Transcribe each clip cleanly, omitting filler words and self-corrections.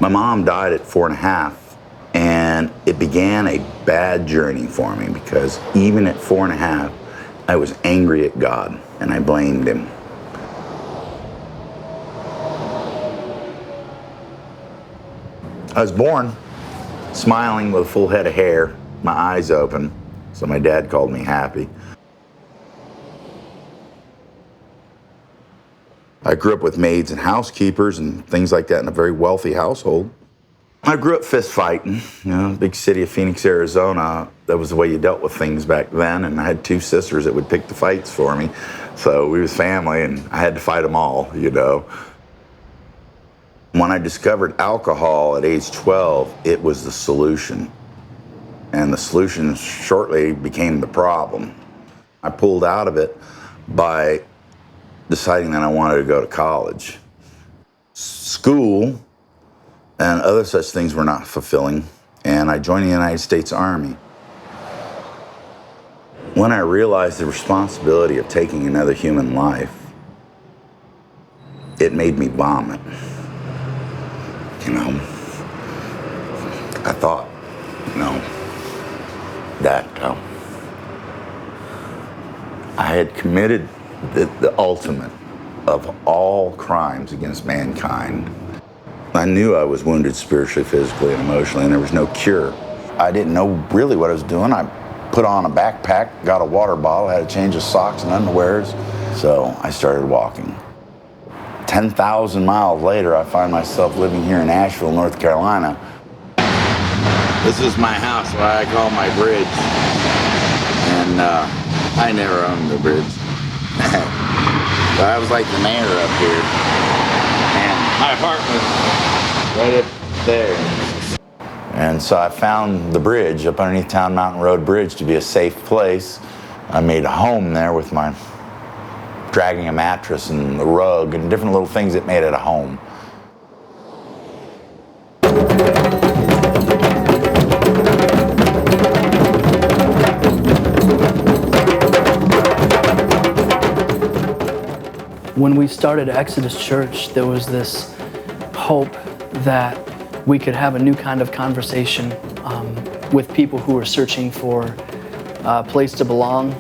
My mom died at 4.5, and it began a bad journey for me because even at 4.5, I was angry at God and I blamed him. I was born smiling with a full head of hair, my eyes open, so my dad called me happy. I grew up with maids and housekeepers and things like that in a very wealthy household. I grew up fist fighting, big city of Phoenix, Arizona. That was the way you dealt with things back then. And I had 2 sisters that would pick the fights for me. So we was family and I had to fight them all, When I discovered alcohol at age 12, it was the solution. And the solution shortly became the problem. I pulled out of it by deciding that I wanted to go to college. School and other such things were not fulfilling, and I joined the United States Army. When I realized the responsibility of taking another human life, it made me vomit. I thought, that I had committed the ultimate of all crimes against mankind. I knew I was wounded spiritually, physically, and emotionally, and there was no cure. I didn't know really what I was doing. I put on a backpack, got a water bottle, had a change of socks and underwears, so I started walking. 10,000 miles later, I find myself living here in Asheville, North Carolina. This is my house, what I call my bridge, and I never owned the bridge. But I was like the mayor up here, and my apartment was right up there. And so I found the bridge up underneath Town Mountain Road Bridge to be a safe place. I made a home there with my dragging a mattress and a rug and different little things that made it a home. When we started Exodus Church, there was this hope that we could have a new kind of conversation with people who were searching for a place to belong.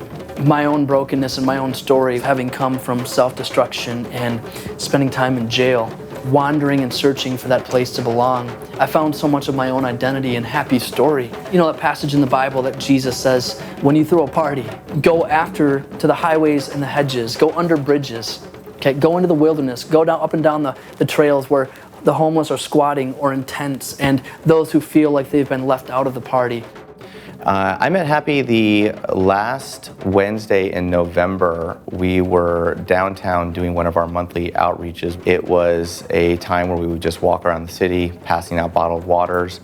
My own brokenness and my own story, having come from self-destruction and spending time in jail, wandering and searching for that place to belong, I found so much of my own identity in Happy's story. That passage in the Bible that Jesus says, when you throw a party, go after to the highways and the hedges, go under bridges, okay, go into the wilderness, go down up and down the trails where the homeless are squatting or in tents and those who feel like they've been left out of the party. I met Happy the last Wednesday in November. We were downtown doing one of our monthly outreaches. It was a time where we would just walk around the city, passing out bottled waters,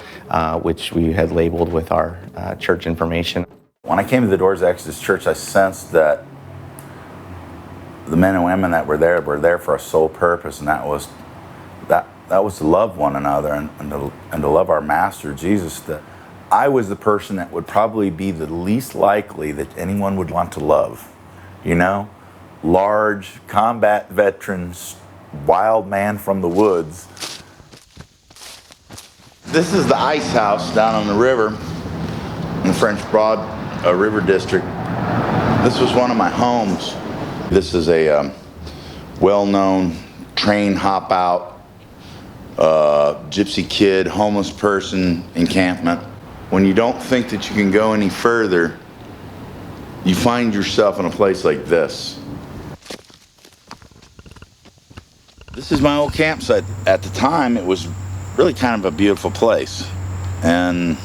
which we had labeled with our church information. When I came to the doors of Exodus Church, I sensed that the men and women that were there for a sole purpose, and that was to love one another and to love our Master Jesus. That I was the person that would probably be the least likely that anyone would want to love. Large, combat veterans, wild man from the woods. This is the ice house down on the river in the French Broad River District. This was one of my homes. This is a well-known train hop-out, gypsy kid, homeless person encampment. When you don't think that you can go any further, you find yourself in a place like this. This is my old campsite. At the time, it was really kind of a beautiful place. And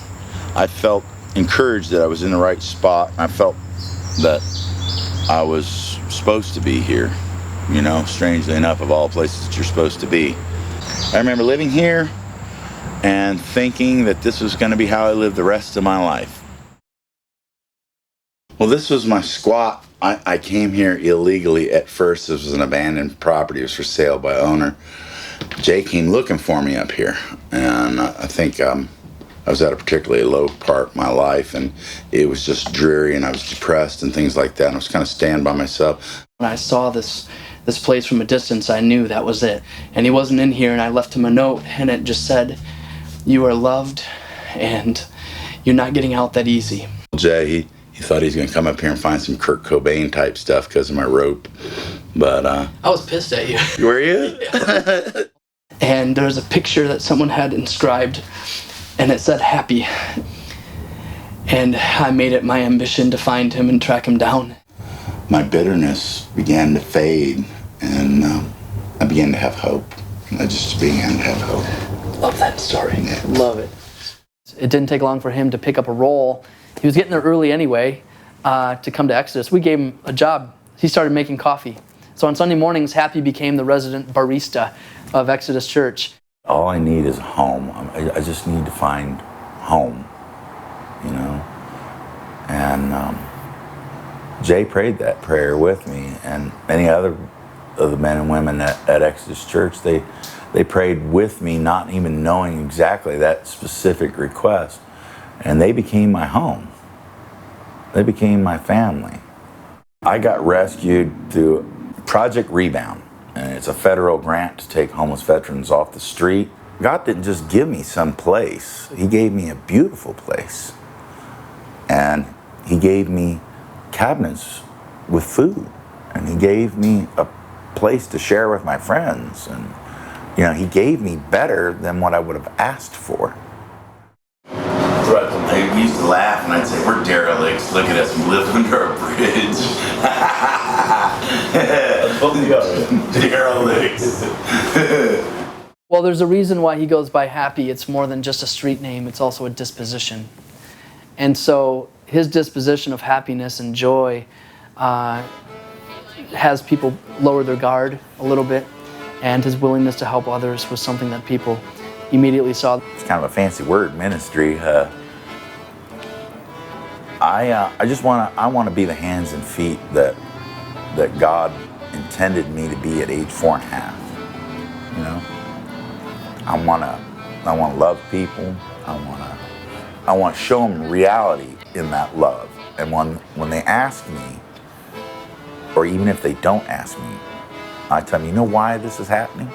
I felt encouraged that I was in the right spot. I felt that I was supposed to be here, strangely enough, of all places that you're supposed to be. I remember living here and thinking that this was going to be how I lived the rest of my life. Well, this was my squat. I came here illegally at first. This was an abandoned property. It was for sale by owner. Jay came looking for me up here, and I think I was at a particularly low part of my life, and it was just dreary, and I was depressed and things like that, and I was kind of staying by myself. And I saw this this place from a distance, I knew that was it. And he wasn't in here, and I left him a note, and it just said, "You are loved, and you're not getting out that easy." Jay, he thought he was going to come up here and find some Kurt Cobain type stuff because of my rope. But, I was pissed at you. were you? And there's a picture that someone had inscribed, and it said happy. And I made it my ambition to find him and track him down. My bitterness began to fade, and I began to have hope. I just began to have hope. Love that story. Yeah. Love it. It didn't take long for him to pick up a role. He was getting there early anyway to come to Exodus. We gave him a job. He started making coffee. So on Sunday mornings, Happy became the resident barista of Exodus Church. All I need is a home. I just need to find home, you know. And Jay prayed that prayer with me, and many other of the men and women at Exodus Church, they prayed with me, not even knowing exactly that specific request. And they became my home. They became my family. I got rescued through Project Rebound, and it's a federal grant to take homeless veterans off the street. God didn't just give me some place. He gave me a beautiful place. And he gave me cabinets with food. And he gave me a place to share with my friends. And, you know, he gave me better than what I would have asked for. We used to laugh, and I'd say, "We're derelicts. Look at us. We live under a bridge." Derelicts. Well, there's a reason why he goes by Happy. It's more than just a street name. It's also a disposition. And so his disposition of happiness and joy has people lower their guard a little bit, and his willingness to help others was something that people immediately saw. It's kind of a fancy word, ministry. I want to be the hands and feet that God intended me to be at age 4.5. You know, I want to love people. I want to show them reality in that love. And when they ask me, or even if they don't ask me, I tell them, you know why this is happening?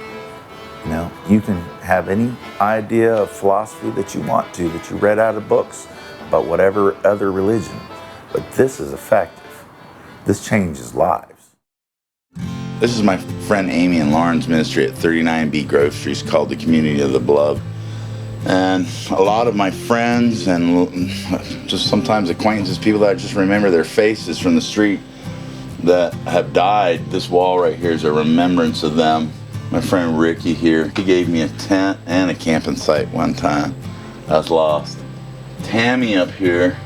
You know, you can have any idea of philosophy that you want to, that you read out of books about whatever other religion, but this is effective. This changes lives. This is my friend Amy and Lauren's ministry at 39B Grove Street. It's called the Community of the Beloved. And a lot of my friends and just sometimes acquaintances, people that I just remember their faces from the street that have died, this wall right here is a remembrance of them. My friend Ricky here, he gave me a tent and a camping site one time. I was lost. Tammy up here,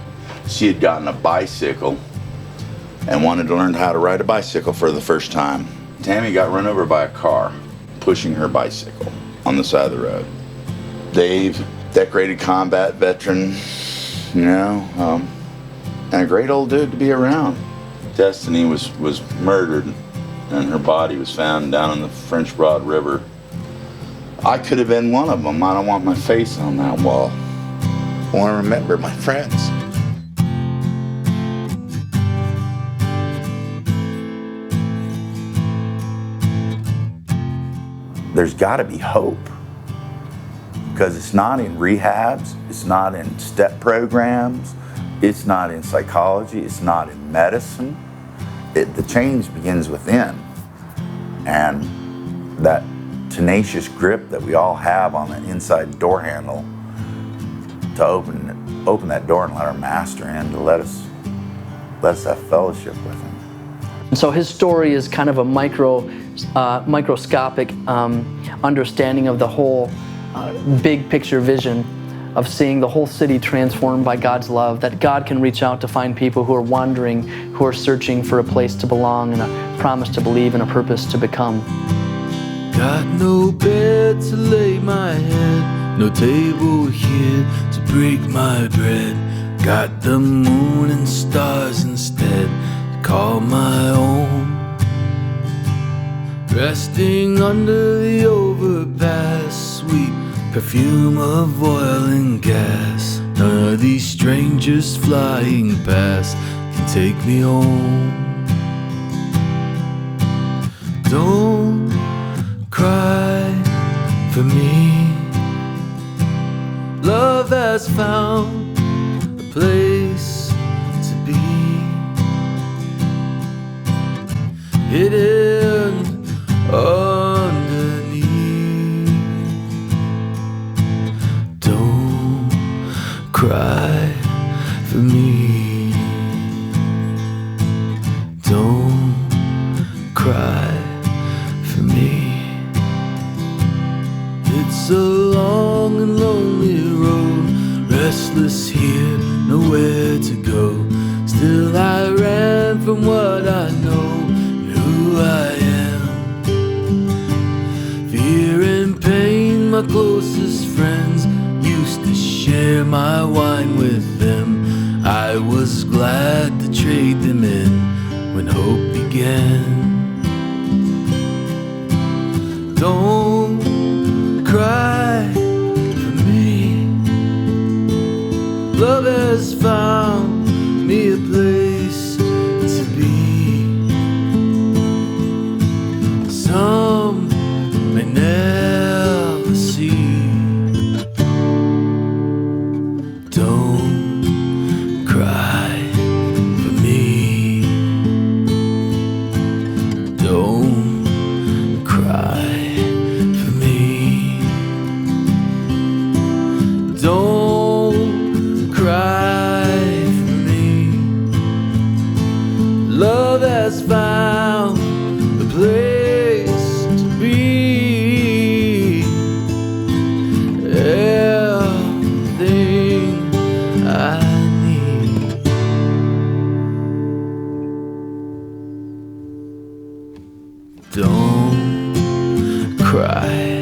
she had gotten a bicycle and wanted to learn how to ride a bicycle for the first time. Tammy got run over by a car pushing her bicycle on the side of the road. Dave, decorated combat veteran, you know, and a great old dude to be around. Destiny was murdered, and her body was found down in the French Broad River. I could have been one of them. I don't want my face on that wall. I want to remember my friends. There's got to be hope, because it's not in rehabs, it's not in step programs, it's not in psychology, it's not in medicine. The change begins within. And that tenacious grip that we all have on the inside door handle to open that door and let our master in, to let us have fellowship with him. And so his story is kind of a microscopic understanding of the whole big picture vision of seeing the whole city transformed by God's love, that God can reach out to find people who are wandering, who are searching for a place to belong and a promise to believe and a purpose to become. Got no bed to lay my head, no table here to break my bread. Got the moon and stars instead to call my own. Resting under the overpass, sweet perfume of oil and gas. None of these strangers flying past can take me home. Don't cry for me. Love has found a place to be, hidden underneath. Don't cry for me. Don't cry for me. It's a long and lonely road, restless here, nowhere to go. Still I ran from what I know and who I am. Fear and pain, my closest friends, used to share my wine with them. I was glad to trade them in when hope began. Don't cry for me. Love has found me a place to be. Some may never see. Don't cry for me. Don't cry for me. Don't cry for me. Love has found a place to be. Everything I need. Don't cry